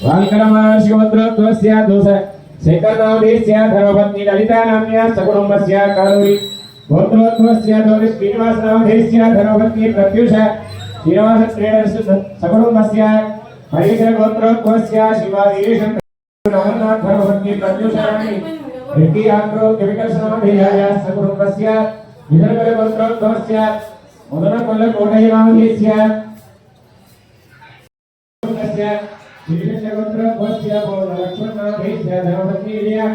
वाल्करमार्षिकमन्त्रोद्भवस्य दोष शेखरनामधेयस्य धर्मपत्नी ललितानाम्या सकुटुम्बस्य कारुरी गोत्रोद्भवस्य दोष श्रीनिवासनामधेयस्य धर्मपत्नी प्रत्युष श्रीनिवासत्रेयस्य सकुटुम्बस्य हरिहर गोत्रोद्भवस्य शिवाजीशं नमन्नाथ धर्मपत्नी प्रत्युष रिक्की आंध्रो केमिकल्सनामधेयाय सकुटुम्बस्य विदर्भ गोत्रोद्भवस्य मुदनपल्ल कोटयनामधेयस्य श्रीकृष्णगोत्रोद्भवस्य लक्ष्मणनामधेयस्य धर्मपत्नीर्य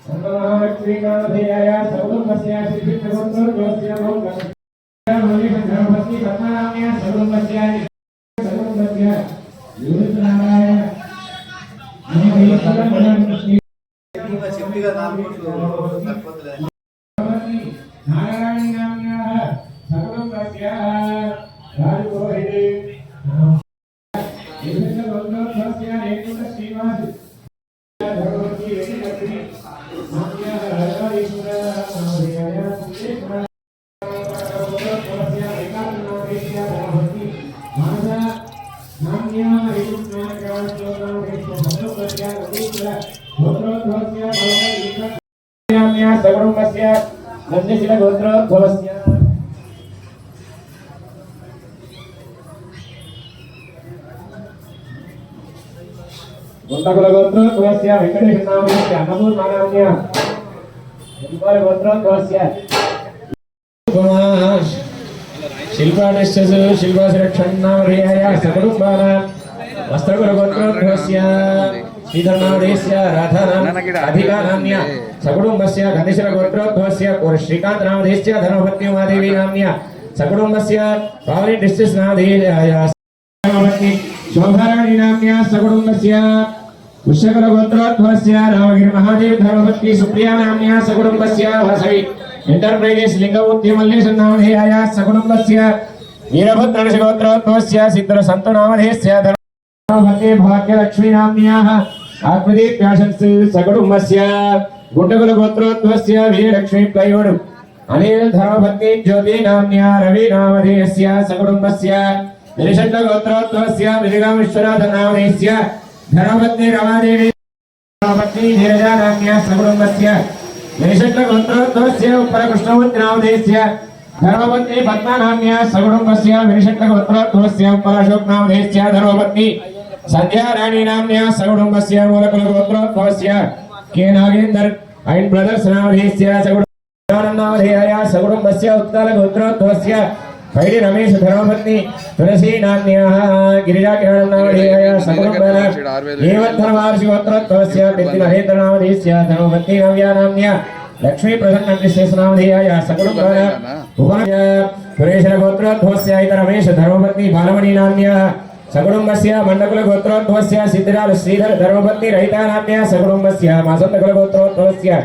संतमहालक्ष्मीनामधेयाय सकुटुम्बस्य श्रीकृष्णगोत्रोद्भवस्य धर्मपत्नी पद्मनाम्या सकुटुम्बस्य युवनारायण नारायणी नाम्याः सकुटुम्बस्य राजगोहिनी सकुटुम्बस्य गोत्रोद्भवस्य गुंडकुल गोत्रोद्भवस्य वेंकटेशनामधेयस्य अन्नपूर्णानाम्या गोत्रोद्भवस्य शिल्पाणस्य शिल्पसुरक्षन्नामधेयाय सकुटुम्बानां वस्त्रकुल गोत्रोद्भवस्य श्रीधरनामधेयस्य राधानामधिकानाम्या सकुटुम्बस्य गणेश्वर गोत्रोद्भवस्य श्रीकान्तनामधेयस्य धर्मपत्नी उमादेवी नाम्या सकुटुम्बस्य पावनी डिस्ट्रिक्ट नामधेयाय शोभाराणी नाम्या सकुटुम्बस्य वृषकुल गोत्रोद्भवस्य रामगिरि महादेव धर्मपत्नी सुप्रिया नाम्या सकुटुम्बस्य वासवी एंटरप्राइजेस लिंगमुद्यमल्लेशं नामधेयाय सकुटुम्बस्य वीरभद्रऋषि गोत्रोद्भवस्य सिद्धर संतो नामधेयस्य धर्मपत्नी भाग्यलक्ष्मी नाम्याः आत्मदीप्याशंस सकुटुम्बस्य गुंडकुल गोत्रोद्भवस्य वीरलक्ष्मी प्लैवुड अनिल धर्मपत्नी ज्योति नाम्या रवि नामधेयस्य सकुटुम्बस्य निरिषट्ट गोत्रोद्भवस्य मृगामेश्वरनाथ नामधेयस्य धर्मपत्नी रमादेवी धर्मपत्नी नीरजा नाम्या सकुटुम्बस्य निरिषट्ट गोत्रोद्भवस्य उपरकृष्णमूर्ति नामधेयस्य धर्मपत्नी पद्मा नाम्या सकुटुम्बस्य निरिषट्ट गोत्रोद्भवस्य उपराशोक नामधेयस्य धर्मपत्नी संध्या राणी नाम्या सकुटुम्बस्य मूलकुल गोत्रोद्भवस्य के नागेंद्र एंड ब्रदर्स नामधेयस्य सकुटुम्बस्य नामधेयाय सकुटुम्बस्य उत्कल गोत्रोद्भवस्य फैडी रमेश धर्मपत्नी तुलसी नाम्याः गिरिजा किरण नामधेयाय सकुटुम्बानां देवधर्मवार्षिक गोत्रोद्भवस्य बिंदी महेंद्र नामधेयस्य धर्मपत्नी नव्या नाम्या लक्ष्मी प्रसन्न विशेष नामधेयाय सकुटुम्बानां भुवनस्य सुरेश गोत्रोद्भवस्य रमेश धर्मपत्नी बालमणि नाम्याः सकुटुम्बस्य मंडकुल गोत्रोद्भवस्य सिद्धिराज श्रीधर धर्मपत्नी रहिता नाम्याः सकुटुम्बस्य मासंतकुल गोत्रोद्भवस्य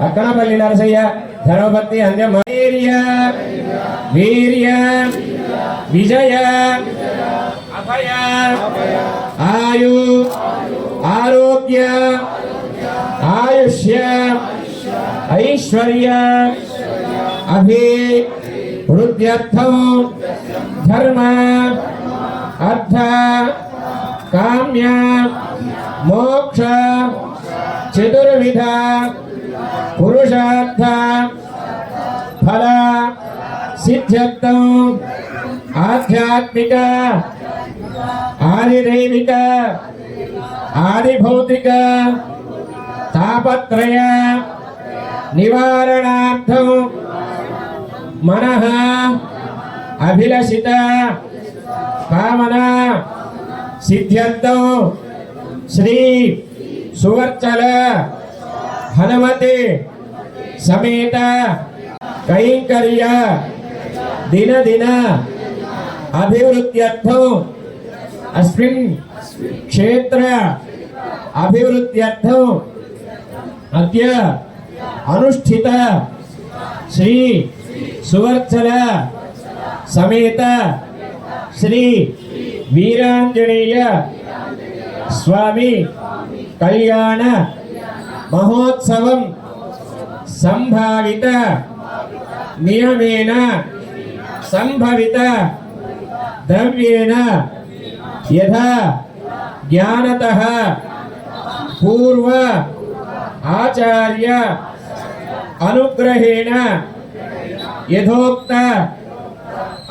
अक्कनपल्ली नरसయ్య धर्मपत्नी अंजमवीर्य वीर्य विजय अभय आयु आरोग्य आयुष्य ऐश्वर्य अभिवृद्ध्यर्थं धर्म अर्थ काम्य मोक्ष चतुर्विध पुरुषार्थ फल सिद्ध्यर्थं आध्यात्मिक आदिदैविक आदिभौतिक तापत्रय निवारणार्थं मनः अभिलषित कामना सिद्ध्यर्थं श्री सुवर्चल हनुमते समेत कैंकर्य दिन दिन अभिवृद्ध्यर्थं अस्मिन् क्षेत्र अभिवृद्ध्यर्थं अद्य अनुष्ठित श्री सुवर्चल समेत श्री वीरांजनेय स्वामी कल्याण महोत्सवं संभावित नियमेन संभवित द्रव्येण यथा ज्ञानतः पूर्व आचार्य अनुग्रहेण यथोक्त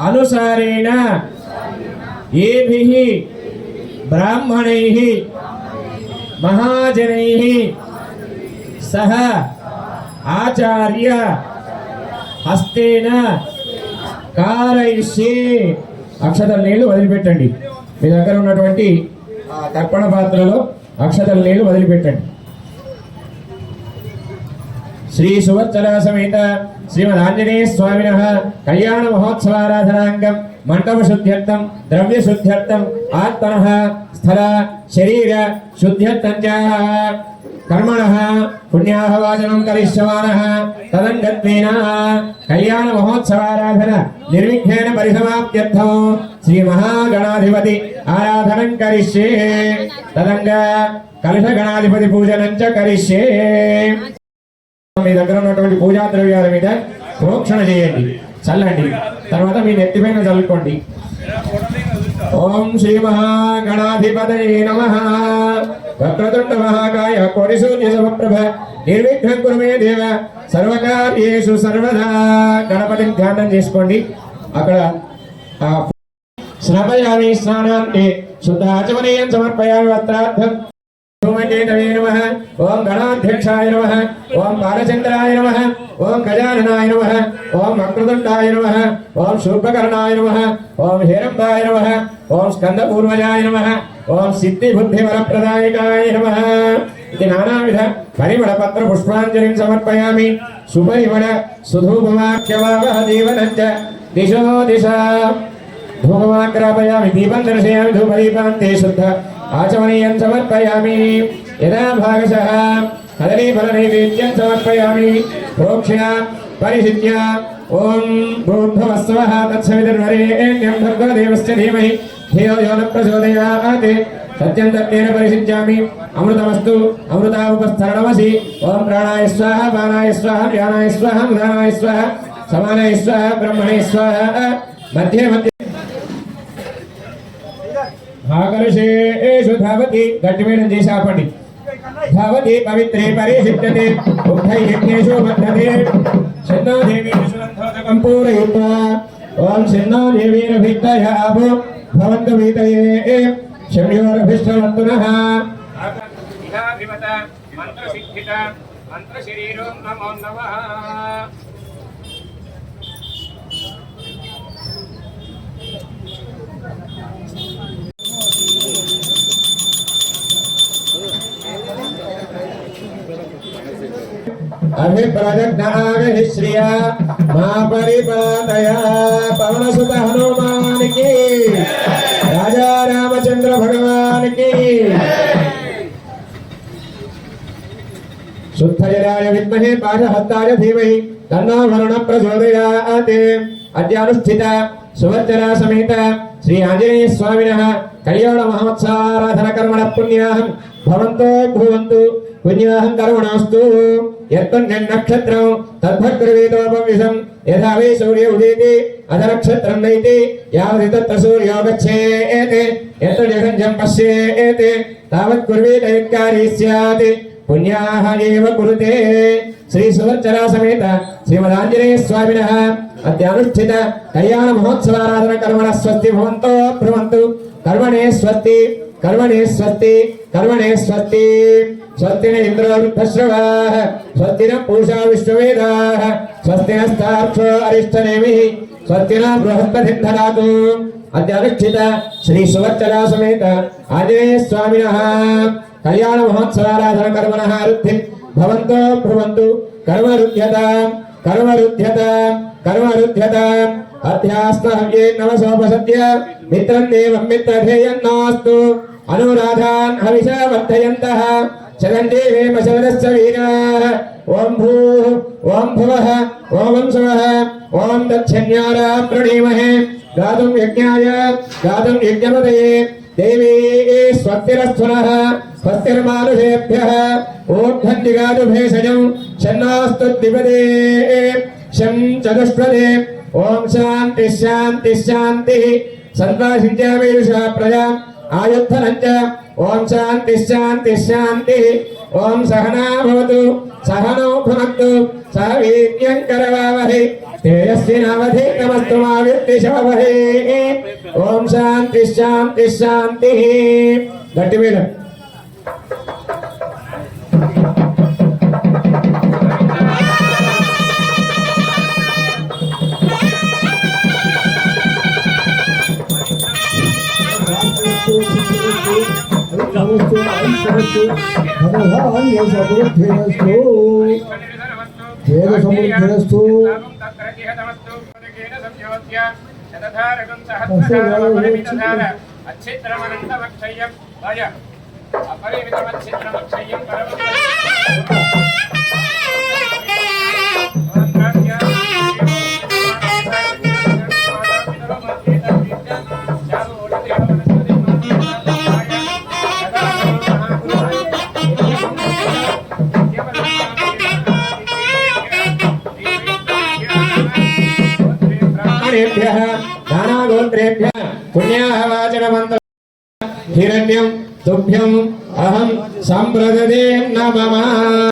अनुसारेण येभिः ब्राह्मणैः महाजनैः सह आचार्य हस्तेन कारयिष्ये అక్షతల నీళ్లు వదిలిపెట్టండి మీ దగ్గర ఉన్నటువంటి తర్పణ పాత్రలో అక్షతల నీళ్లు వదిలిపెట్టండి శ్రీ సువత్సల సమేత శ్రీమద్ ఆంజనేయ స్వామినః కళ్యాణ మహోత్సవారాధనాంగం మంటప శుద్ధ్యర్థం ద్రవ్య శుద్ధ్యర్థం ఆత్మనః స్థల శరీర శుద్ధ్యర్థం చ कर्मणः पुण्याहवाचनं करिष्यमानः तदङ्गत्वेन कल्याण महोत्सवाराधन निर्विघ्नेन परिसमाप्त्यर्थं श्री महागणाधिपति आराधनं करिष्ये तदङ्ग कलश गणाधिपति पूजनं च करिष्ये మీ దగ్గర ఉన్నటువంటి పూజా ద్రవ్యాల మీద ప్రోక్షణ చేయండి చల్లండి తర్వాత మీ నెత్తిపైన చల్లుకోండి ఓం శ్రీ మహాగణాధిపతయే నమః వక్రతుండ మహాకాయ కోటిసూర్య సమప్రభ నిర్విఘ్నం కురు మే దేవ సర్వకార్యేషు సర్వదా గణపతిని ధ్యానం చేసుకోండి అక్కడ స్నాపయామి స్నానాంతే శుద్ధాచమనీయం సమర్పయామి వస్త్రార్థం नमः ओं गणाध्यक्षाय नमः ओं बालचंद्राय नमः ओं गजाननाय नमः ओं वक्रतुंडाय नमः ओं शूर्पकर्णाय नमः ओं हेरंबाय नमः ओं स्कंदपूर्वजाय नमः ओं सिद्धिबुद्धिवरप्रदायकाय नमः इति नानाविध परिमलपत्र पुष्पाञ्जलिं समर्पयामि सुपरिमल सुधूपवाक्यवावह जीवनं च दिशो दिशा धूपमाग्रापयामि दीपं दर्शयामि धूपदीपान्ते शुद्ध आचमनीयं समर्पयामि यदा भागशः कदलीफलनैवेद्यं समर्पयामि प्रोक्ष्य परिषिच्य ॐ भूर्भुवस्सवः तत्सवितुर्वरेण्यं भर्गोदेवस्य धीमहि धियो यो न प्रचोदयात् सत्यं तत्तेन परिषिच्यामि अमृतमस्तु अमृतावुपस्थरणमसि ॐ प्राणाय स्वाहा पानाय स्वाहा व्यानाय स्वाहा उदानाय स्वाहा समानाय स्वाहा ब्रह्मणे स्वाहा मध्ये मध्ये आकर्षेषु धावति गट्टिमेनं చేసి ఆపండి धावति पवित्रे परिषिच्यते उक्थै यज्ञेषु बद्धते शन्नो देवी सुगन्धोदकं पूरयित्वा ॐ शन्नो देवीरभिद्दयावो भवन्तु वीतये शम्योरभिष्टवन्तु नः इहाभिमत मन्त्रसिद्धित मन्त्रशरीरो नमो नमः अभिप्रजग्नागहि श्रिया मा परिपातया पवनसुत हनुमान की राजा रामचंद्र भगवान की शुद्धजलाय विद्महे पाशहस्ताय धीमहि तन्नो वरुणः प्रचोदयात् अद्यानुष्ठित सुवर्चला समेत श्री आंजनेय स्वामिनः कल्याण महोत्सवाराधन कर्मणः पुण्याहं भवन्तो भुवन्तु पुण्याहं कर्मणास्तु यत्पुण्यं नक्षत्रं तद्भद्रवेदोपविशं यथा वै सूर्य उदेति अध नक्षत्रं नैति यावति तत्र सूर्यो गच्छेत् यत्र जगञ्जं पश्येत् तावत् कुर्वेत यत्कारी स्यात् पुण्याः एव कुरुते श्री सुवर्चला समेत श्रीमदाञ्जनेय स्वामिनः अद्यानुष्ठित कल्याण महोत्सवाराधन कर्मणः स्वस्ति भवन्तो भ्रमन्तु कर्मणे स्वस्ति कर्मणे स्वस्ति कर्मणे स्वस्ति स्वस्ति न इंद्रो वृद्धश्रवाः स्वस्ति न पूषा विश्ववेदाः स्वस्ति नस्तार्क्ष्यो अरिष्टनेमिः स्वस्ति न बृहस्पतिः ददातु अद्यानुष्ठित श्री सुवर्चला समेत आंजनेय स्वामिनः कल्याण महोत्सवाराधन कर्मणः रुद्धिं भवन्तो भ्रमन्तु कर्मरुध्यतां कर्मरुध्यतां कर्मरुध्यतां अध्यास्तहव्ये नवसोपसद्य मित्रं देवं मित्रधेयन्नास्तु अनुराधान् हविषा वर्धयन्तः चलन्ति वेमशवदश्च वीराः ॐ भूः ॐ भुवः ॐ स्वः ॐ दक्षिण्यारा प्रणीमहे गातुं यज्ञाय गातुं यज्ञपतये देवी स्वस्तिरस्तुनः स्वस्तिर्मानुषेभ्यः ऊर्ध्वं जिगातु भेषजं शन्नास्तु द्विपदे शं चतुष्पदे ॐ शान्तिः शान्तिः शान्तिः सन्त्वासिञ्चामीरुषा प्रजा आयुद्धनं च ఓం శాంతి శాంతి శాంతి ఓం సహనా భవతు సహనో భునక్తు సహ వీర్యం కరవావహై తేజస్వినావధీతమస్తు మా విద్విషావహై ఓం శాంతి శాంతి శాంతి గట్టి మీద दानागोत्रेभ्यः पुण्याः वाचनमन्त्रं हिरण्यं तुभ्यम् अहं सम्प्रददे नमः।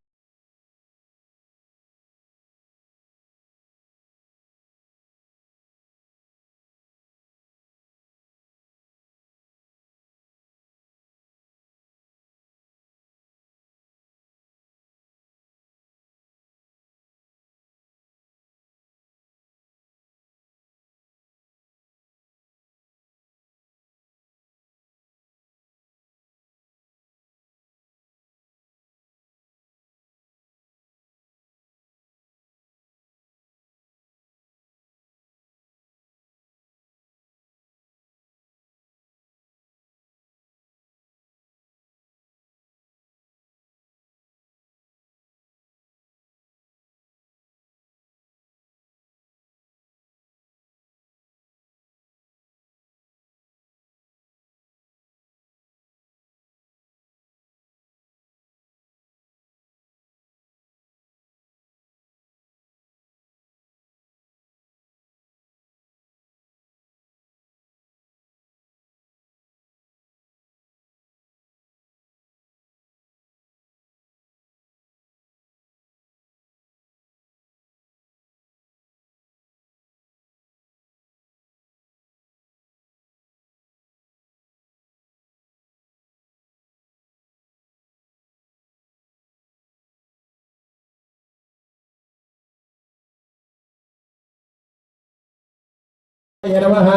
नमः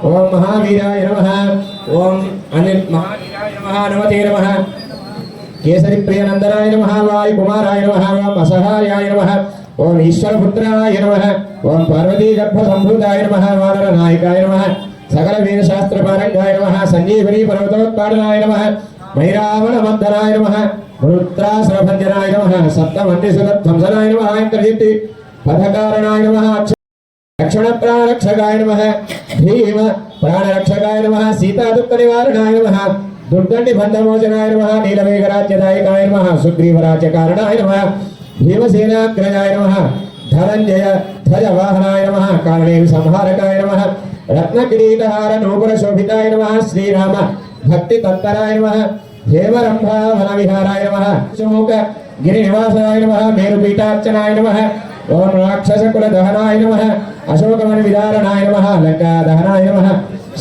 ओम महावीराय नमः ओम अनिल महावीराय नमः नमते नमः केसरी प्रियनंदनाय नमः वायु कुमाराय नमः ओम असहायाय नमः ओम ईश्वर पुत्राय नमः ओम पार्वती गर्भ संभूताय नमः वानर नायकाय नमः सकल वीर शास्त्र पारंगाय नमः संजीवनी पर्वतोत्पादनाय नमः मैरावण मन्दनाय नमः रुद्रासुरभञ्जनाय नमः सप्तमन्दिसुरध्वंसनाय नमः इंद्रजित् पथकारणाय नमः रक्षण प्राणरक्षकाय नमः भीम प्राणरक्षकाय नमः सीता दुःख निवारणाय नमः दुर्दंडि बंधमोचनाय नमः नीलमेघराज्यदायकाय नमः सुग्रीवराज्यकारणाय नमः भीमसेनाग्रजाय नमः धनंजय ध्वजवाहनाय नमः कारणेव संहारकाय नमः रत्नकिरीटहार नूपुरशोभिताय नमः श्रीराम भक्ति तत्पराय नमः हेमरंभा वनविहाराय नमः सुमुख गिरिनिवासाय नमः मेरुपीठार्चनाय नमः ओम राक्षसकुल दहनाय नमः अशोकवन विदारणाय नमः लंका दहनाय नमः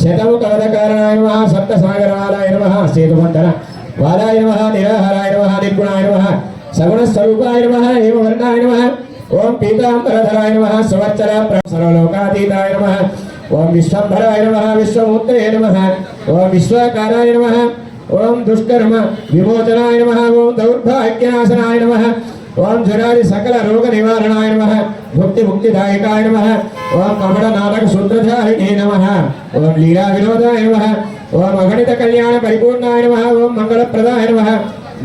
शतमुखवदकारणाय नमः सप्तसागरवालाय नमः सेतुबंधन वालाय नमः निराहाराय नमः निर्गुणाय नमः सगुणस्वरूपाय नमः हेमवर्णाय नमः ओम पीतांबरधराय नमः सुवत्सर सर्वलोकातीताय नमः ओम विश्वंभराय नमः विश्वमूर्तये नमः ओम विश्वाकाराय नमः ओम दुष्कर्म विमोचनाय नमः ओम दौर्भाग्यनाशनाय नमः ओम जुरादि सकल रोग निवारणाय नमः भुक्ति मुक्तिदायकाय नमः ओम कपड़ नाटक सूत्रधारिणे नमः ओम लीला विनोदाय नमः ओम अगणित कल्याण परिपूर्णाय नमः ओम मंगलप्रदाय नमः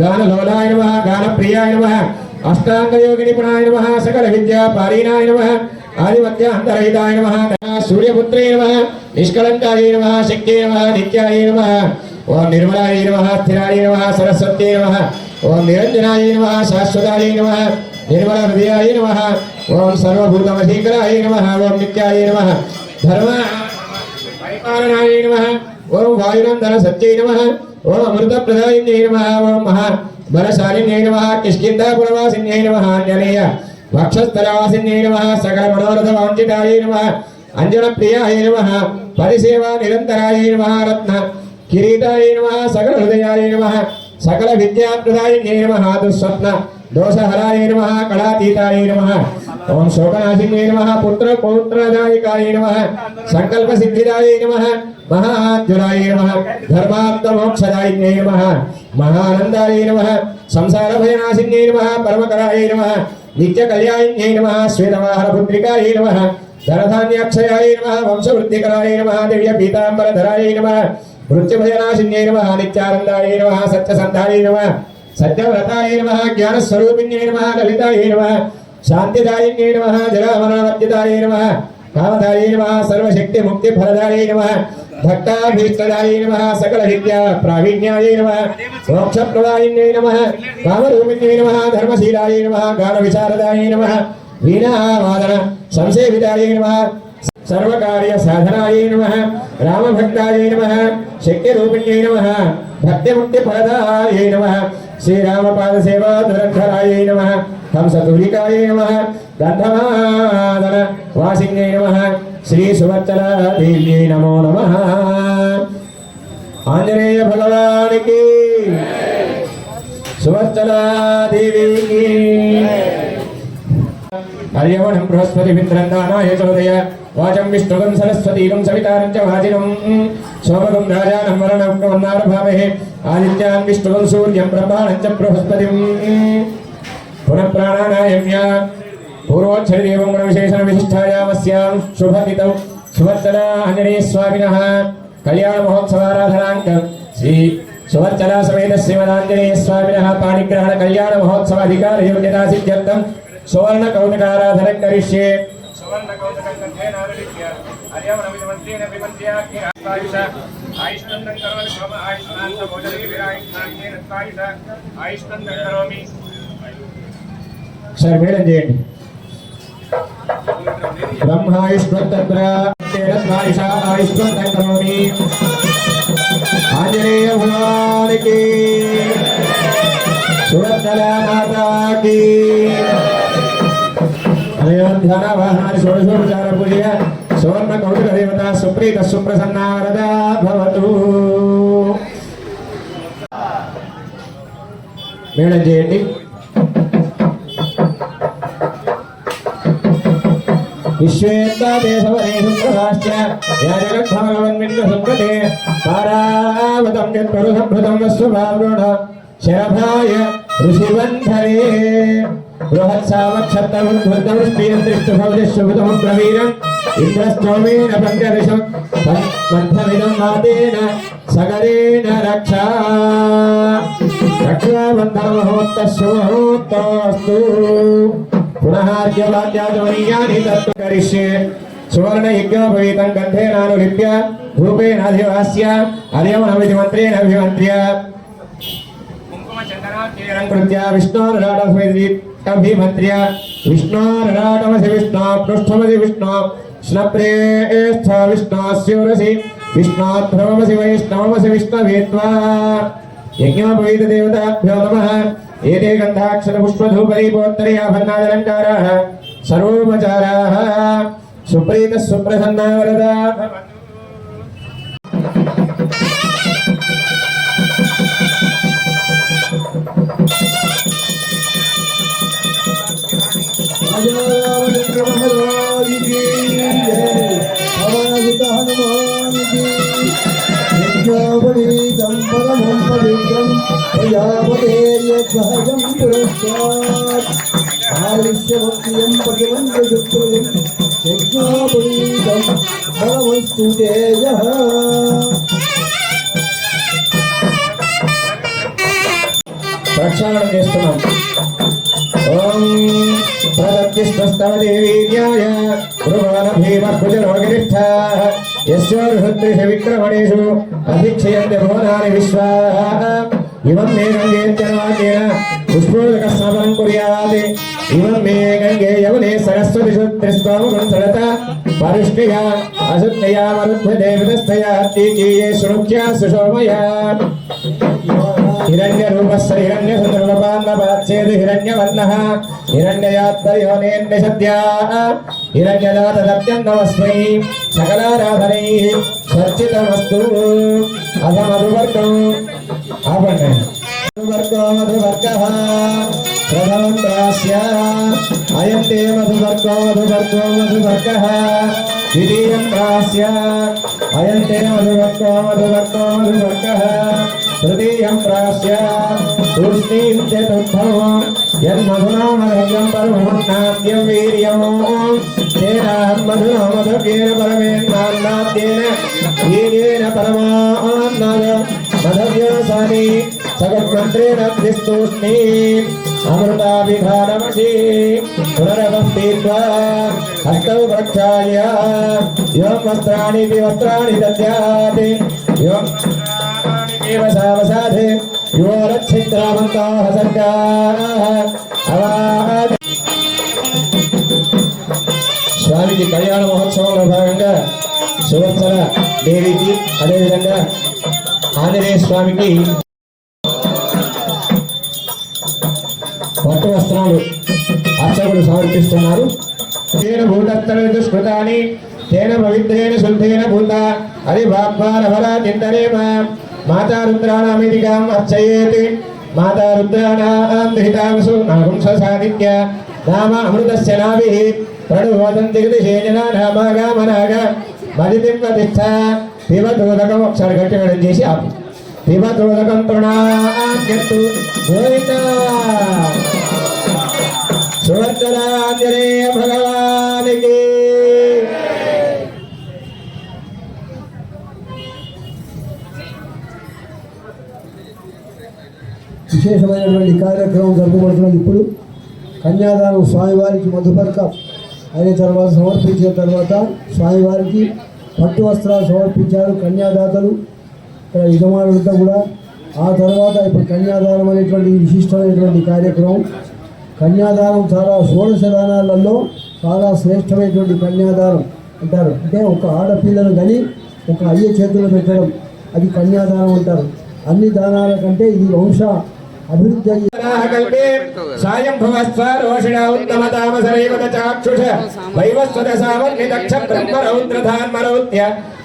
गान लोलाय नमः गान प्रियाय नमः अष्टांग योग निपुणाय नमः सकल विद्या पारीणाय नमः आदिमध्य अंतरहिताय नमः सूर्यपुत्रे नमः निष्कलंकाय नमः शक्त्यै नमः नित्याय नमः ओम निर्मलाय नमः स्थिराय नमः सरस्वत्यै नमः ओम निरंजनाय नमः शाश्वताय नमः निर्मल हृदयाय नमः ओम सर्वभूतमधीकराय नमः ओम नित्याय नमः धर्म परिपालनाय नमः ओम वायुनंदन सत्यै नमः ओम अमृतप्रदायिन्यै नमः ओम महाबलशालिन्यै नमः किष्किन्धापुरवासिन्यै नमः अंजनेय वक्षस्थलवासिन्यै नमः सकलमनोरथवाञ्छितायै नमः अंजनप्रियाय नमः परिसेवा निरन्तराय नमः रत्न किरीटाय नमः सकल हृदयाय नमः सकल विद्याप्रदायिन्यै नमः दुःस्वप्न दोषहराय नमः कलातीताय नमः ओम शोकनाशिन्यै नमः पुत्र पौत्रदायिकाय नमः संकल्प सिद्धिदाय नमः महाज्वलाय नमः धर्मार्थ मोक्षदायिन्यै नमः महानंदाय नमः संसार भयनाशिन्यै नमः परमकराय नमः नित्य कल्याण्यै नमः श्वेतवाहन पुत्रिकाय नमः धनधान्याक्षयाय नमः वंशवृद्धिकराय नमः दिव्य पीतांबरधराय नमः मृत्युभयनाशिन्यै नमः नित्यानंदाय नमः सत्यसन्धाय नमः सत्यव्रताय नमः ज्ञानस्वरूपिण्यै नमः ललिताय नमः शान्तिदायिन्यै नमः जलामरणवर्जिताय नमः कामदाय नमः सर्वशक्ति मुक्ति फलदाय नमः भक्ताभीष्टदाय नमः सकल विद्या प्रावीण्याय नमः मोक्षप्रदायिन्यै नमः कामरूपिण्यै नमः धर्मशीलाय नमः गानविशारदाय नमः वीणावादन संसेविताय नमः सर्वकार्य साधनाय नमः रामभक्ताय नमः शक्तिरूपिण्यै नमः भक्तिमुक्तिफलदाय नमः श्रीरामपाद सेवा धुरंधराय नमः हंसतुलिकाय नमः गंधमादन वासिन्यै नमः श्री सुवत्सला देव्यै नमो नमः आंजनेय भगवान की सुवत्सला देवी की हरियवणं बृहस्पति मित्रन्दानाय चोदय वाचं विष्णुगं सरस्वतीगं सवितारं च वाजिनं सोमगं राजानं वरणं वन्नारभामहे आदित्यान् विष्णुगं सूर्यं ब्रह्माणं च बृहस्पतिं पुनः प्राणानायम्य पूर्वोच्छरिदेवं गुणविशेषणविशिष्टायामस्यां शुभतिथौ सुवत्सला आञ्जनेयस्वामिनः कल्याणमहोत्सवाराधनाङ्क श्री सुवत्सला समेत श्रीमदाञ्जनेयस्वामिनः पाणिग्रहण कल्याणमहोत्सवाधिकारयोग्यता सिद्ध्यर्थं सुवर्ण कौतुकाराधनं करिष्ये सुवर्ण कौतुकं कंठेनारुह्य अर्यवणमिदमन्त्रेण विमन्त्याग्नि आयुष आयुष्नन्दं करोमि सोम आयुष्मान्त भोजने विरायुष्मान्तेन त्वायुष आयुष्नन्दं करोमि सर्वेण जयेन् ब्रह्मायुष्मत्तत्र तेन त्वायुष आयुष्मन्तं करोमि आंजनेय भगवान की सुवत्सला माता की अयोध्या वाहन षोडशोपचार पूजय सुवर्ण कौतुक देवता सुप्रीत सुप्रसन्ना वरदा भवतु మేడం చేయండి विश्वेत्ता देशवरेषु प्रभाष्य याजगद्भगवन्मिन्न संकटे तारावतं यत्परुसंभृतं वस्वभावृण शरभाय ऋषिवन्धरे बृहत्सावक्षत्तमुद्धृतवृष्टियं दृष्टभवजस्वभुतमुग्रवीरम् इन्द्रस्तोमेन पञ्चदशं मध्यमिदं वातेन सगरेण रक्षा रक्षाबन्धनमहोत्तस्य मुहूर्तोऽस्तु पुनः अर्घ्यवाद्याचमनीयानि तत्तु करिष्ये सुवर्णयज्ञोपवीतं गन्धेनानुलिप्य धूपेनाधिवास्य अर्यवणमिति मन्त्रेण अभिमन्त्र्य कुङ्कुमचन्दनाद्यैरङ्कृत्य विष्णोर्राडमभिमन्त्र्य विष्णोर्राडमसि विष्णो पृष्ठमसि विष्णो स्नप्रेस्थ विष्णोस्योरसि विष्णोध्रुवमसि वैष्णवमसि विष्णवेत्वा यज्ञोपवीतदेवताभ्यो नमः एते गन्धाक्षरपुष्पधूपदीपोत्तरीयाभन्नादलङ्काराः सर्वोपचाराः सुप्रीतः सुप्रसन्ना वरदा सहजं पुरस्तात् आयुष्यवक्तियं पतिमन्त्रयुक्तं यज्ञोपवीतं फलमस्तु तेजः प्रक्षाళన చేస్తున్నాం ఓం ప్రదత్తిస్తవ దేవీర్యాయ భృగవన భీమ కుజరోగిరిష్ఠ యస్యోర్హృద్రిష విక్రమణేషు అధిక్షయంతి భువనాని విశ్వాః इमं मे गंगे चरवाकेन पुष्पोदकस्नानं कुर्यात् इमं मे गंगे यमुने सरस्वती शुद्धिस्त्वमुखं सरता परिष्टया अशुद्धया मरुद्भदेवतस्थया तीकीये शुनुख्या सुशोभया हिरण्यरूपस्य हिरण्यसुन्दरपान्नपाच्छेद हिरण्यवर्णः हिरण्ययात्तयोनेन्यसद्याः हिरण्यदातसत्यं नमस्मै सकलाराधनैः चर्चितमस्तु अथ मधुवर्गम् आपण्य मधुवर्गो मधुवर्गः प्रथमं प्रास्य अयं ते मधुवर्गो मधुवर्गो मधुवर्गः द्वितीयं प्रास्य अयं ते मधुवर्गो मधुवर्गो मधुवर्गः तृतीयं प्रास्य तूष्णीं चतुर्थं यन्मधुना मधुर्यं परमोन्नाद्यं वीर्यं तेनाहं मधुना मधुर्येण परमेन्नान्नाद्येन वीर्येण परमान्नाद मधुर्यसानि सगन्मन्त्रेण त्रिस्तूष्णीम् अमृताभिधानमसि पुनरवं पीत्वा हस्तौ प्रक्षाल्य यो वस्त्राणि वस्त्राणि दद्यात् यो वसावसाधे यो रच्छिद्रावन्तः सर्गाः अवाद స్వామికి కళ్యాణ మహోత్సవంలో భాగంగా సువత్సర దేవికి అదేవిధంగా ఆంజనేయ స్వామికి పట్టు వస్త్రాలు అర్చకులు సమర్పిస్తున్నారు. తేన భూతత్తర దుష్కృతాని తేన పవిత్రేణ శుద్ధేన భూత అది బాప్పారవరా చింతనేమ మాతా రుద్రాణామిదికాం అర్చయేత్ మాతా రుద్రాణాం ధృతాంసు నాగుంససాదిత్య నామ అమృతస్య నాభిః ప్రణువదంతి దిశేజనా నామాగామనాగ మదితింవతిష్ట పిబదోదకం ఒకసారి గట్టి వేయడం చేసి ఆపు పిబదోదకం తృణాన్యత్తు గోవింద సువర్చనాంజనేయ భగవానికి విశేషమైనటువంటి కార్యక్రమం జరుపుకుంటున్నది. ఇప్పుడు కన్యాదానం స్వామివారికి మధుపర్క అయిన తర్వాత సమర్పించిన తర్వాత స్వామివారికి పట్టు వస్త్రాలు సమర్పించారు కన్యాదాతలు ఇక్కడ యజమానులంతా కూడా. ఆ తర్వాత ఇప్పుడు కన్యాదానం అనేటువంటి విశిష్టమైనటువంటి కార్యక్రమం. కన్యాదానం చాలా షోడశ దానాలలో చాలా శ్రేష్టమైనటువంటి కన్యాదానం అంటారు. అంటే ఒక ఆడపిల్లను కానీ ఒక అయ్య చేతులు పెట్టడం అది కన్యాదానం అంటారు. అన్ని దానాల కంటే ఇది వంశ అభివృద్ధి కల్పే సాయం భవస్వ రోషిణ ఉత్తమ తామసరైవత చాక్షుష వైవస్వత సావర్ణిదక్ష బ్రహ్మ రౌద్రధాన్మరౌత్య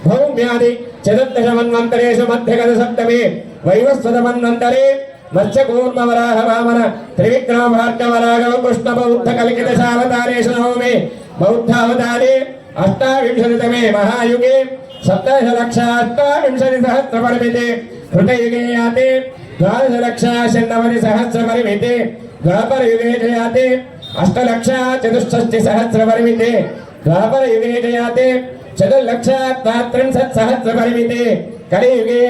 భౌమ్యాది చతుర్దశ మన్వంతరేషు మధ్యగత సప్తమే వైవస్వత మన్వంతరే మత్స్యకూర్మ వరాహ వామన త్రివిక్రమ భార్గవరాఘవ కృష్ణ బౌద్ధ కలికిత సావతారేషు నవమే బౌద్ధావతారే అష్టావింశతితమే మహాయుగే సప్తదశ లక్ష అష్టావింశతి సహస్ర పరిమితే హృతయుగే యాతే ద్వాదశ లక్ష షण्णवति सहस्र परिमिते द्वापर युगे जयाते अष्टलक्ष चतुष्षष्टि सहस्र परिमिते द्वापर युगे जयाते चतुर्लक्ष त्रिंशत् सहस्र परिमिते कलियुगे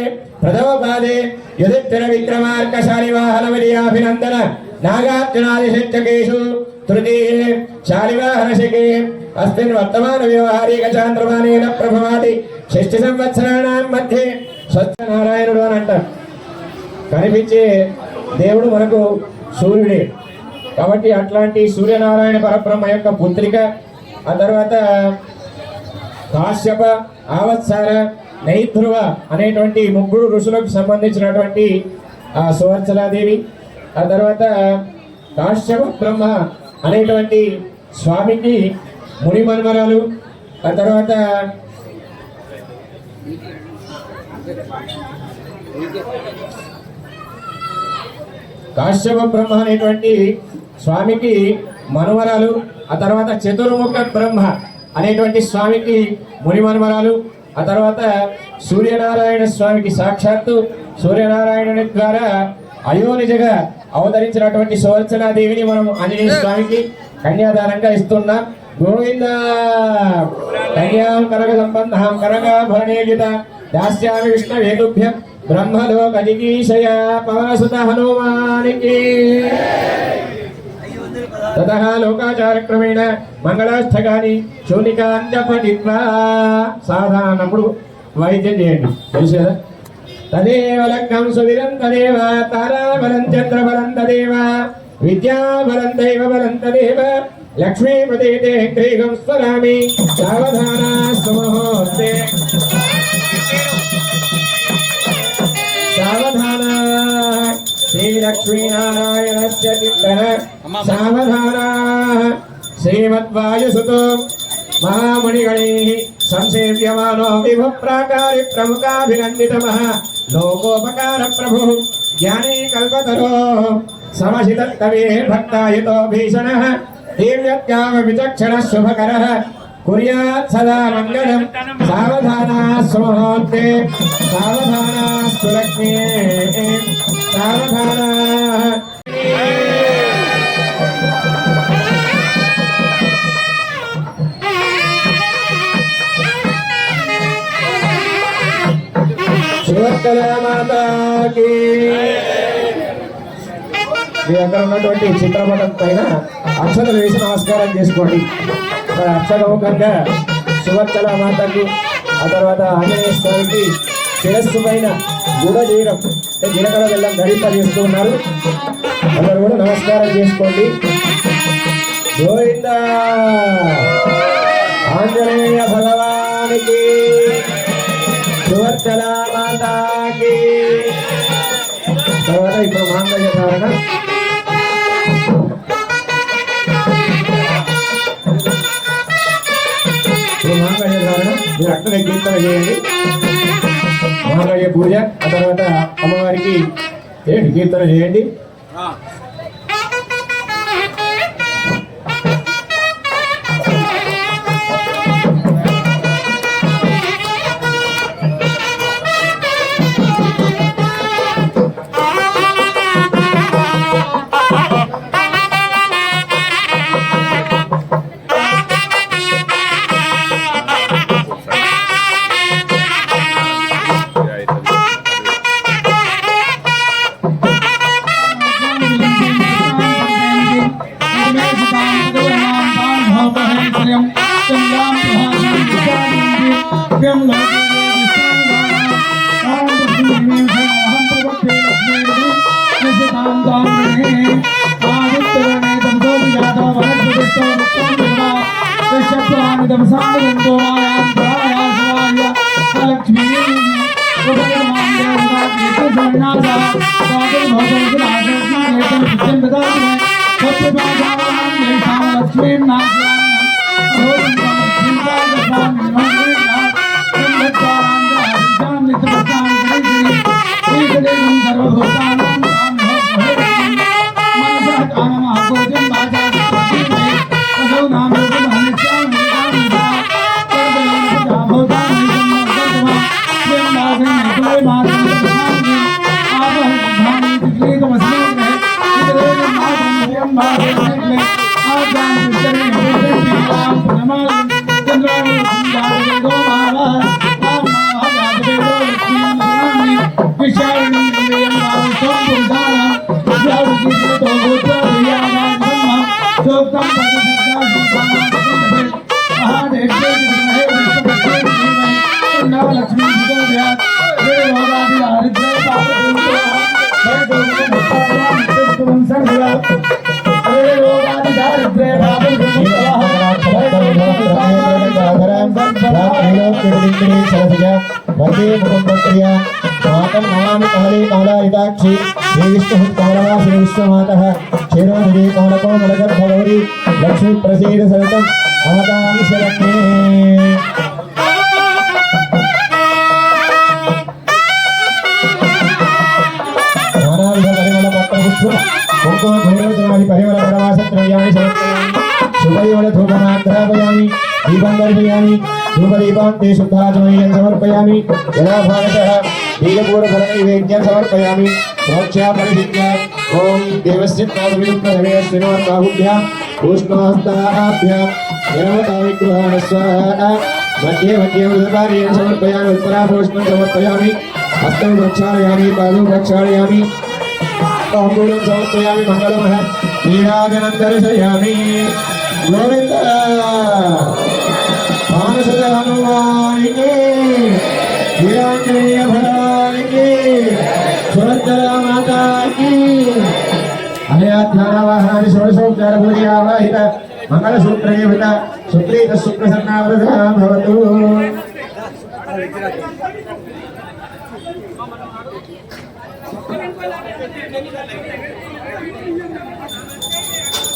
प्रथम पादे युधिष्ठिर विक्रमार्कशाली वाहन विजयाभिनंदन नागार्जुनादि शिक्षकेषु तृतीये शालिवाहनशिके अस्मिन् वर्तमान व्यवहारिक चांद्रमानेन प्रभवाति षष्टि संवत्सराणां मध्ये స్వచ్ఛనారాయణుడు అని అంటారు. కనిపించే దేవుడు మనకు సూర్యుడే కాబట్టి అట్లాంటి సూర్యనారాయణ పరబ్రహ్మ యొక్క పుత్రిక. ఆ తర్వాత కాశ్యప, ఆవత్సార, నైధ్రువ అనేటువంటి ముగ్గురు ఋషులకు సంబంధించినటువంటి ఆ సువర్చలాదేవి. ఆ తర్వాత కాశ్యప బ్రహ్మ అనేటువంటి స్వామికి ముని మన్మరాలు. ఆ తర్వాత కాశ్యప బ్రహ్మ అనేటువంటి స్వామికి మనుమరాలు. ఆ తర్వాత చతుర్ముఖ బ్రహ్మ అనేటువంటి స్వామికి ముని మనుమరాలు. ఆ తర్వాత సూర్యనారాయణ స్వామికి సాక్షాత్తు సూర్యనారాయణుని ద్వారా అయోనిజగా అవతరించినటువంటి సువర్చనాదేవిని మనం ఆంజనేయ స్వామికి కన్యాదానంగా ఇస్తున్నాం. గోవింద కన్యాం కనక సంబంధం కనకాభరణేయుత దాస్యామి విష్ణువేతుభ్యం బ్రహ్మలోక జిగీషయ పవనసుత హనుమానికి. తతః లోకాచారక్రమేణ మంగళాష్టకాని శూనికాంత పఠిత్వా సాధారణప్పుడు వైద్యం చేయండి తెలుసు కదా. తదేవ లగ్నం సువిరం తదేవ తారాబలం చంద్రబలం తదేవ విద్యాబలం దైవ బలం తదేవ లక్ష్మీపతే గ్రీగం స్వరామి సావధానా సుముహూర్తే సావధాన श्रीलक्ष्मीनारायणस्य चित्तः सावधानाः श्रीमद्वायुसुतो महामुनिगणैः संसेव्यमानो विभुप्राकारि प्रमुखाभिनन्दितमः लोकोपकारप्रभुः ज्ञानी कल्पतरोः समशितत्कविः भक्तायुतो भीषणः दिव्यत्यागविचक्षणः शुभकरः कुर्यात् सदा मङ्गलम् सावधानाः सुमुहूर्ते सावधानाः सुलक्ष्म्ये सावधानाः సువర్కల మాతా కీ మీ దగ్గర ఉన్నటువంటి చిత్రపటం పైన అక్షతలు వేసి నమస్కారం చేసుకోండి. మరి అక్షతముఖంగా సువర్చల మాతకి ఆ తర్వాత ఆంజనేయ స్వామికి శిరస్సు పైన గుడజీరం అంటే జీలకర్ర బెల్లం గడిప చేస్తూ ఉన్నారు. అందరూ కూడా నమస్కారం చేసుకోండి. గోవింద ఆంజనేయ భగవానికి సువర్చల మాతాకి. తర్వాత ఇప్పుడు మాంగళ్య ధారణ. మాంగళ్య ధారణ మీరు అక్కడే కీర్తన చేయండి. మాంగళ్య పూజ ఆ తర్వాత అమ్మవారికి కీర్తన చేయండి. वंदे मुकुंदप्रिया मातम नमामि कमले कमलायताक्षी श्री विष्णु कमलवा श्री विश्वमातः क्षीरोदरी कमलकोमलगर्भगौरी लक्ष्मी प्रसीद सततम् अमतां शरण्ये। नानाविध परिमल पत्रपुष्प कुंकुम भैरवचरणादि परिमल परमासद्रव्याणि समर्पयामि शुभयोल धूपमाग्रापयामि दीपं दर्शयामि धूपदीपान्ते शुद्धाचमनीयं समर्पयामि यदा भागतः दीपपूर्वफलनैवेद्यं समर्पयामि प्रोक्ष्या परिहित्या ॐ देवस्य नादविदुप्रथमे श्रीमद्बाहुभ्याम् उष्णहस्ताभ्यां यनवताविग्रहाण स्वाहा मध्ये मध्ये उदपानीयं समर्पयामि उत्तराभूषणं समर्पयामि हस्तं प्रक्षालयामि पादं प्रक्षालयामि ताम्बूलं समर्पयामि मङ्गलमः नीराजनं दर्शयामि गोविन्द मानसद हनुमानिके वीरांजनेय भगवानिके सुरंजला माता की अनयाध्यानवाहनानि षोडशोपचार पूजया आवाहित मंगलसूत्रे वृता सुप्रीत सुप्रसन्नावृता भवतु।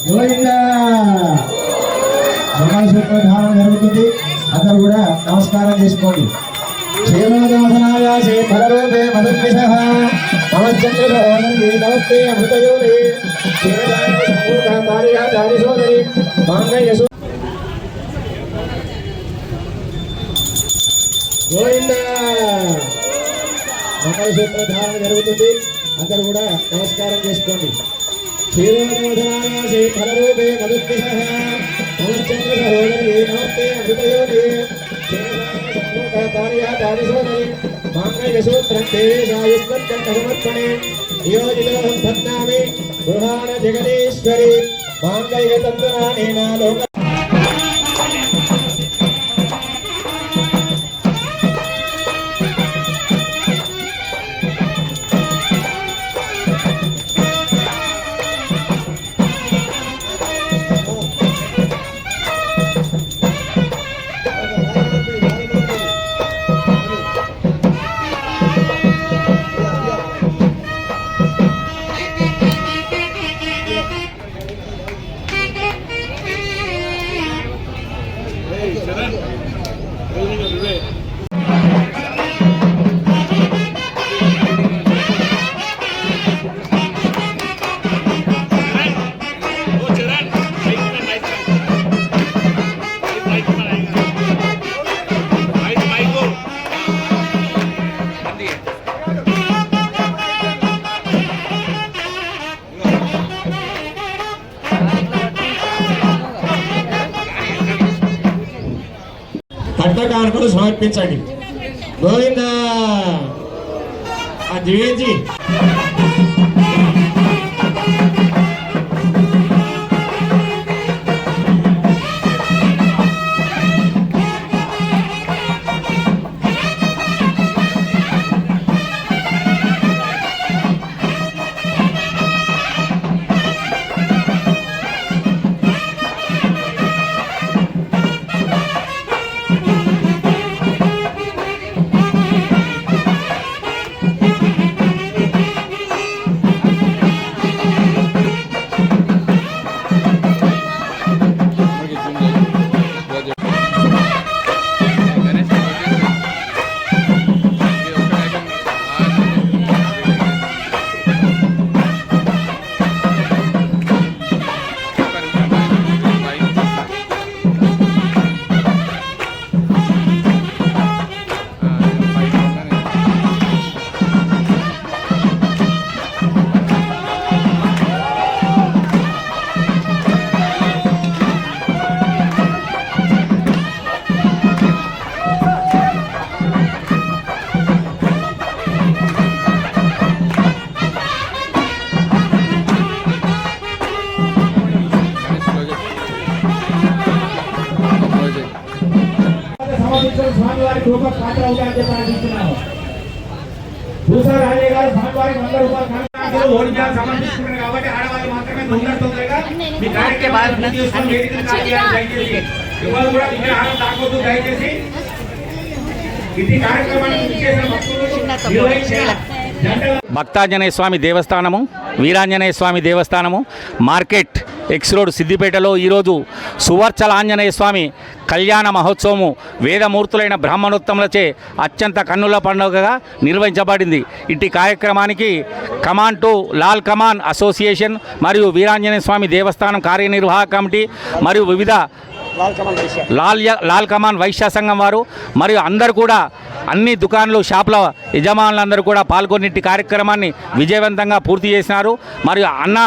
గోవిందా మంగళసూత్ర ధారణ జరుగుతుంది. అందరూ కూడా నమస్కారం చేసుకోండి. క్షేమోదమసనాయాసే ఫలరూపే మధుర్విషః నమశ్చంద్ర సహోదరి నమస్తే అమృతయోని క్షేమదాని సోదరి మాంగళ్యసు గోవిందా మంగళసూత్ర ధారణ జరుగుతుంది. అందరూ కూడా నమస్కారం చేసుకోండి. క్షీరోదమసనాయాసే ఫలరూపే మధుర్విషః నమశ్చంద్ర సహోదరి నమస్తే అమృతయోని మాంగళ్యసూత్రం దేవేశాయుష్మత్కంఠసమర్పణే నియోజితోహం పద్నామి గృహాణ జగదీశ్వరి మాంగళ్యతంతునానేన లోక పట్టకానుకలు సమర్పించండి. గోవిందా దివేజీ స్వామివారి కృప పాత్ర అవుతాయని ప్రార్థిస్తున్నాము. భూసా రాజయ్య గారు స్వామివారికి 100 రూపాయలు ఓడిజాలు సమర్పిస్తున్నారు కాబట్టి ఆడవాళ్ళు మాత్రమే తొందరగా మీ కార్యక్రమాన్ని తీసుకొని వేదికను దయచేసి ఎవరు కూడా ఇక్కడ ఆడ తాకొద్దు. దయచేసి ఇది కార్యక్రమాన్ని భక్తాంజనేయ స్వామి దేవస్థానము, Veeranjaneya Swamy దేవస్థానము, market X road సిద్దిపేటలో ఈరోజు సువర్చల ఆంజనేయ స్వామి కళ్యాణ మహోత్సవము వేదమూర్తులైన బ్రాహ్మణోత్తములచే అత్యంత కన్నుల పండుగగా నిర్వహించబడింది. ఇట్టి కార్యక్రమానికి come on to Lal come on association మరియు వీరాంజనేయ స్వామి దేవస్థానం కార్యనిర్వాహక కమిటీ మరియు వివిధ లాల్ కమాన్ వైశ్య సంఘం వారు మరియు అందరూ కూడా అన్ని దుకాణాలు షాపుల యజమానులందరూ కూడా పాల్గొని ఇట్టి కార్యక్రమాన్ని విజయవంతంగా పూర్తి చేసినారు. మరియు అన్న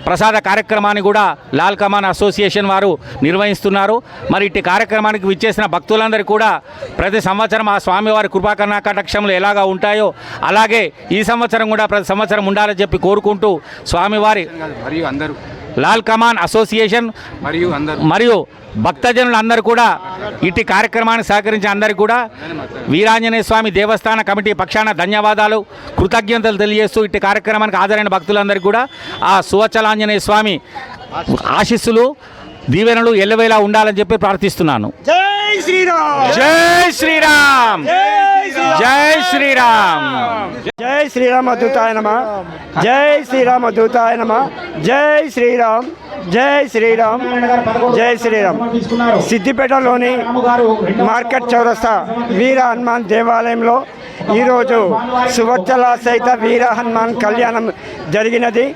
ప్రసాద కార్యక్రమాన్ని కూడా లాల్ కమాన్ అసోసియేషన్ వారు నిర్వహిస్తున్నారు. మరి ఇట్టి కార్యక్రమానికి విచ్చేసిన భక్తులందరూ కూడా ప్రతి సంవత్సరం ఆ స్వామివారి కృపాకర్ణ కటాక్షములు ఎలాగా ఉంటాయో అలాగే ఈ సంవత్సరం కూడా ప్రతి సంవత్సరం ఉండాలని చెప్పి కోరుకుంటూ స్వామివారి మరియు అందరూ లాల్ కమాన్ అసోసియేషన్ మరియు భక్తజనులు అందరూ కూడా ఇట్టి కార్యక్రమానికి సహకరించిన అందరికీ కూడా వీరాంజనేయ స్వామి దేవస్థాన కమిటీ పక్షాన ధన్యవాదాలు, కృతజ్ఞతలు తెలియజేస్తూ ఇట్టి కార్యక్రమానికి హాజరైన భక్తులందరికీ కూడా ఆ సువచలాంజనేయ స్వామి ఆశీస్సులు దీవెనలు ఎల్లవేళలా ఉండాలని చెప్పి ప్రార్థిస్తున్నాను. జై శ్రీరామ్ జై శ్రీరామ్ జై శ్రీరామ్ జై శ్రీరామ దూతాయ నమః జై శ్రీరామ దూతాయ నమః జై శ్రీరామ్ జై శ్రీరామ్ జై శ్రీరామ్ సిద్దిపేటలోని మార్కెట్ చౌరస్తా వీర హనుమాన్ దేవాలయంలో ఈరోజు సువత్సల సహిత వీర హనుమాన్ కళ్యాణం జరిగినది.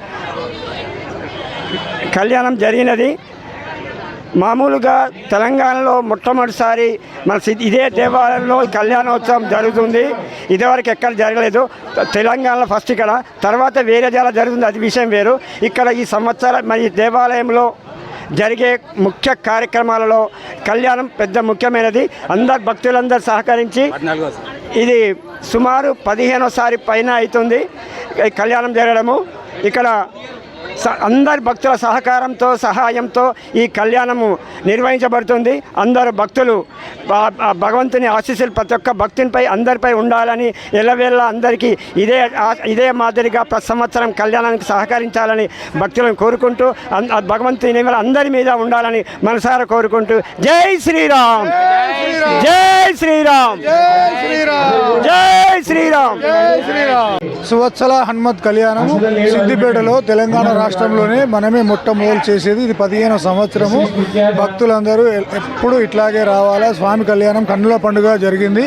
మామూలుగా తెలంగాణలో మొట్టమొదటిసారి ఇదే దేవాలయంలో కళ్యాణోత్సవం జరుగుతుంది. ఇదివరకు ఎక్కడ జరగలేదు. తెలంగాణలో ఫస్ట్ ఇక్కడ, తర్వాత వేరే జాల జరుగుతుంది, అది విషయం వేరు. ఇక్కడ ఈ సంవత్సరం మరి దేవాలయంలో జరిగే ముఖ్య కార్యక్రమాలలో కళ్యాణం పెద్ద ముఖ్యమైనది. అందరు భక్తులందరూ సహకరించి ఇది సుమారు 15వ పైన అవుతుంది కళ్యాణం జరగడము. ఇక్కడ అందరి భక్తుల సహకారంతో సహాయంతో ఈ కళ్యాణము నిర్వహించబడుతుంది. అందరు భక్తులు భగవంతుని ఆశీస్సులు ప్రతి ఒక్క భక్తునిపై అందరిపై ఉండాలని ఎల్లవేళ అందరికీ ఇదే మాదిరిగా ప్రతి సంవత్సరం కళ్యాణానికి సహకరించాలని భక్తులను కోరుకుంటూ భగవంతుని అందరి మీద ఉండాలని మనసారా కోరుకుంటూ జై శ్రీరామ్ జై శ్రీరామ్ జై శ్రీరామ్. సువత్సల హనుమత్ కళ్యాణం సిద్దిపేటలో తెలంగాణ రాష్ట్రంలోనే మనమే మొట్టమొదలు చేసేది. ఇది 15వ సంవత్సరము. భక్తులందరూ ఎప్పుడు ఇట్లాగే రావాలా. స్వామి కళ్యాణం కన్నుల పండుగ జరిగింది.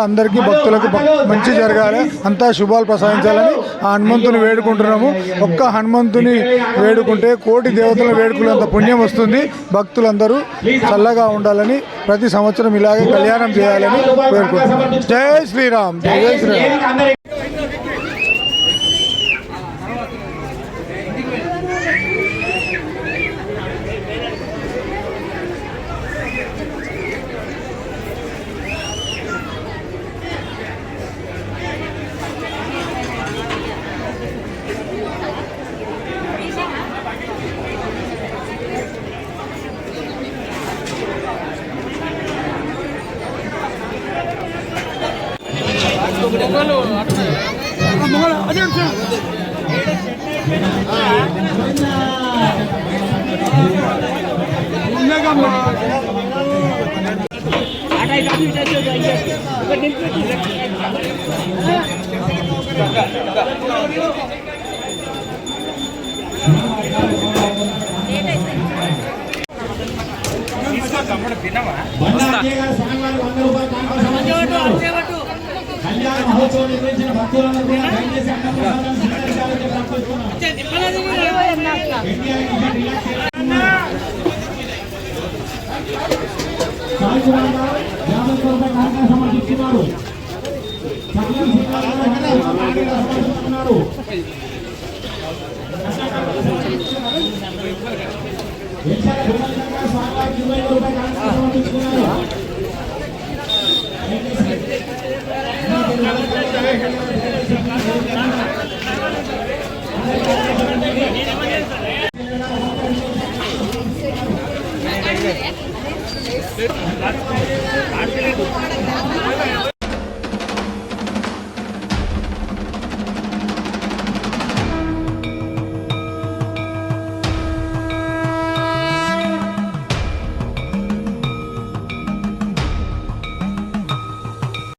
అందరికీ భక్తులకు మంచి జరగాలి, అంతా శుభాలు ప్రసాదించాలని ఆ హనుమంతుని వేడుకుంటున్నాము. ఒక్క హనుమంతుని వేడుకుంటే కోటి దేవతలను వేడుకున్నంత పుణ్యం వస్తుంది. భక్తులందరూ చల్లగా ఉండాలని ప్రతి సంవత్సరం ఇలాగే కళ్యాణం చేయాలని కోరుకుంటున్నాం. జై శ్రీరామ్ జై శ్రీరామ్. కళ్యాణ మహోత్సవం నిర్వహించిన భక్తులందరూ కూడా దయచేసి అన్నప్రసాదాన్ని స్వీకరించాలని